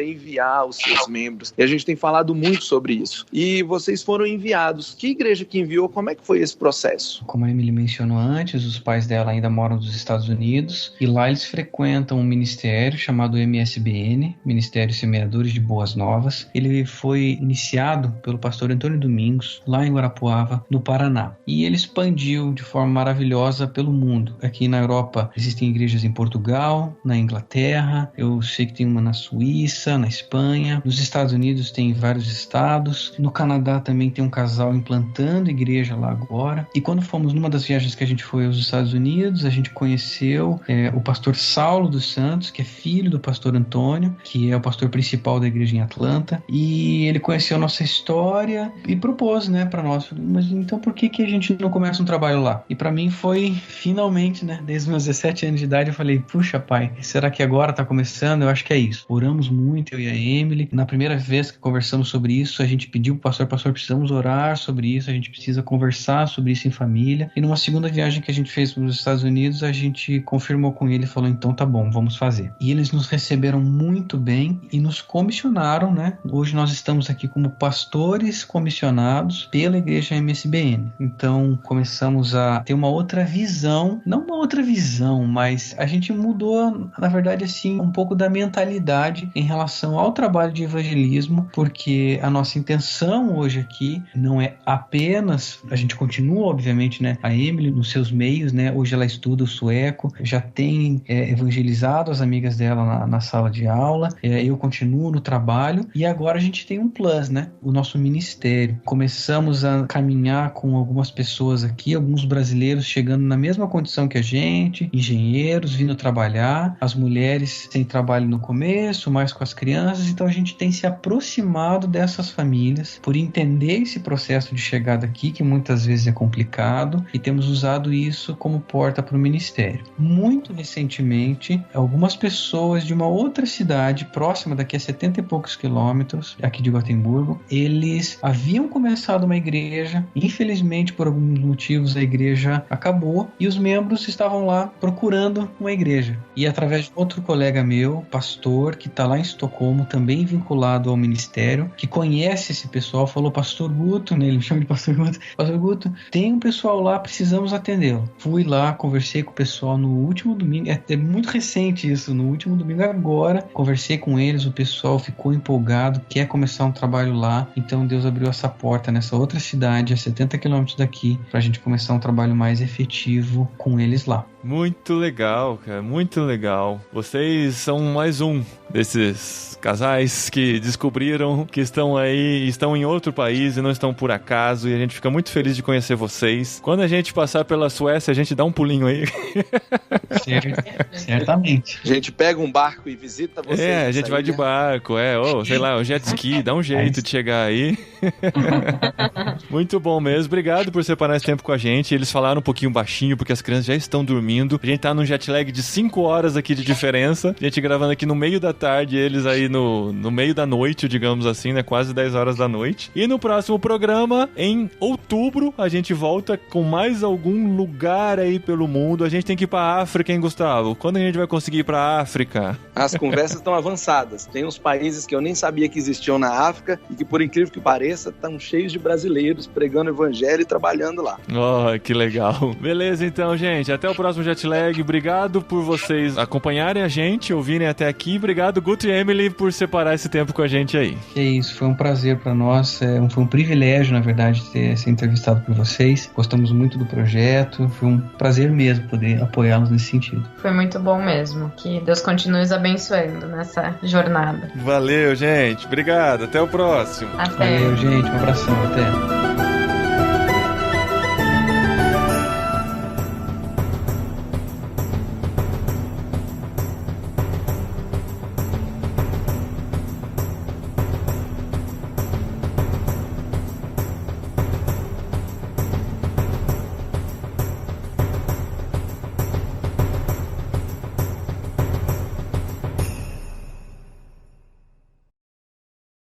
enviar os seus membros, e a gente tem falado muito sobre isso. E vocês foram enviados. Que igreja que enviou? Como é que foi esse processo? Como a Emily mencionou antes, os pais dela ainda moram nos Estados Unidos e lá eles frequentam um ministério chamado MSBN, Ministério Semeadores de Boas Novas. Ele foi iniciado pelo pastor Antônio Domingos, lá em Guarapuava, no Paraná. E ele expandiu de forma maravilhosa pelo mundo. Aqui na Europa existem igrejas em Portugal, na Inglaterra, eu sei que tem uma na Suíça, na Espanha, nos Estados Unidos tem vários estados, no Canadá também tem um casal implantando igreja lá agora. E quando fomos numa das viagens que a gente foi aos Estados Unidos, a gente conheceu o pastor Saulo dos Santos, que é filho do pastor Antônio, que é o pastor principal da igreja em Atlanta, e ele conheceu a nossa história e propôs, né, para nós, mas então por que a gente não começa um trabalho lá? E para mim foi finalmente, né, desde meus 17 anos de idade, eu falei, puxa pai, será que agora tá começando? Eu acho que é isso. Oramos muito, eu e a Emily. Na primeira vez que conversamos sobre isso, a gente pediu pro pastor, precisamos orar sobre isso, a gente precisa conversar sobre isso em família. E numa segunda viagem que a gente fez para os Estados Unidos, a gente confirmou com ele e falou, então tá bom, bom, vamos fazer. E eles nos receberam muito bem e nos comissionaram, né? Hoje nós estamos aqui como pastores comissionados pela igreja MSBN. Então começamos a ter uma outra visão, não uma outra visão, mas a gente mudou, na verdade, assim, um pouco da mentalidade em relação ao trabalho de evangelismo, porque a nossa intenção hoje aqui não é apenas, a gente continua, obviamente, né, a Emily nos seus meios, né, hoje ela estuda o sueco, já tem evangelizado as amigas dela na sala de aula, eu continuo no trabalho, e agora a gente tem um plus, né, o nosso ministério. Começamos a caminhar com algumas pessoas aqui, alguns brasileiros chegando na mesma condição que a gente, engenheiros vindo trabalhar, as mulheres sem trabalho no começo, mais com as crianças, então a gente tem se aproximado dessas famílias por entender esse processo de chegada aqui, que muitas vezes é complicado, e temos usado isso como porta para o ministério. Muito recentemente, algumas pessoas de uma outra cidade próxima, daqui a 70 e poucos quilômetros, aqui de Gotemburgo, eles haviam começado uma igreja, infelizmente por alguns motivos a igreja acabou e os membros estavam lá procurando uma igreja. E através de outro colega meu, pastor, que está lá em Estocolmo, também vinculado ao ministério, que conhece esse pessoal, falou: Pastor Guto, né? Ele me chama de Pastor Guto. Pastor Guto, tem um pessoal lá, precisamos atendê-lo. Fui lá, conversei com o pessoal no último domingo, é muito recente isso, no último domingo agora, conversei com eles, o pessoal ficou empolgado, quer começar um trabalho lá, então Deus abriu essa porta nessa outra cidade, a 70 quilômetros daqui, pra gente começar um trabalho mais efetivo com eles lá. Muito legal, cara, muito legal. Vocês são mais um desses casais que descobriram que estão aí, estão em outro país e não estão por acaso, e a gente fica muito feliz de conhecer vocês. Quando a gente passar pela Suécia, a gente dá um pulinho aí. Certamente. A gente pega um barco e visita vocês. A gente vai de barco, sei lá, um jet ski, dá um jeito de chegar aí. Muito bom mesmo, obrigado por separar esse tempo com a gente. Eles falaram um pouquinho baixinho, porque as crianças já estão dormindo. A gente tá num jet lag de 5 horas aqui de diferença. A gente gravando aqui no meio da tarde, eles aí no meio da noite, digamos assim, né? Quase 10 horas da noite. E no próximo programa, em outubro, a gente volta com mais algum lugar aí pelo mundo. A gente tem que ir pra África, hein, Gustavo? Quando a gente vai conseguir ir pra África? As conversas estão avançadas. Tem uns países que eu nem sabia que existiam na África e que, por incrível que pareça, estão cheios de brasileiros pregando evangelho e trabalhando lá. Oh, que legal. Beleza, então, gente. Até o próximo Jetlag. Obrigado por vocês acompanharem a gente, ouvirem até aqui. Obrigado, Guto e Emily, por separar esse tempo com a gente aí. É isso, foi um prazer para nós. Foi um privilégio, na verdade, ter sido entrevistado por vocês. Gostamos muito do projeto. Foi um prazer mesmo poder apoiá-los nesse sentido. Foi muito bom mesmo. Que Deus continue os abençoando nessa jornada. Valeu, gente. Obrigado. Até o próximo. Até. Valeu, gente. Um abração. Até.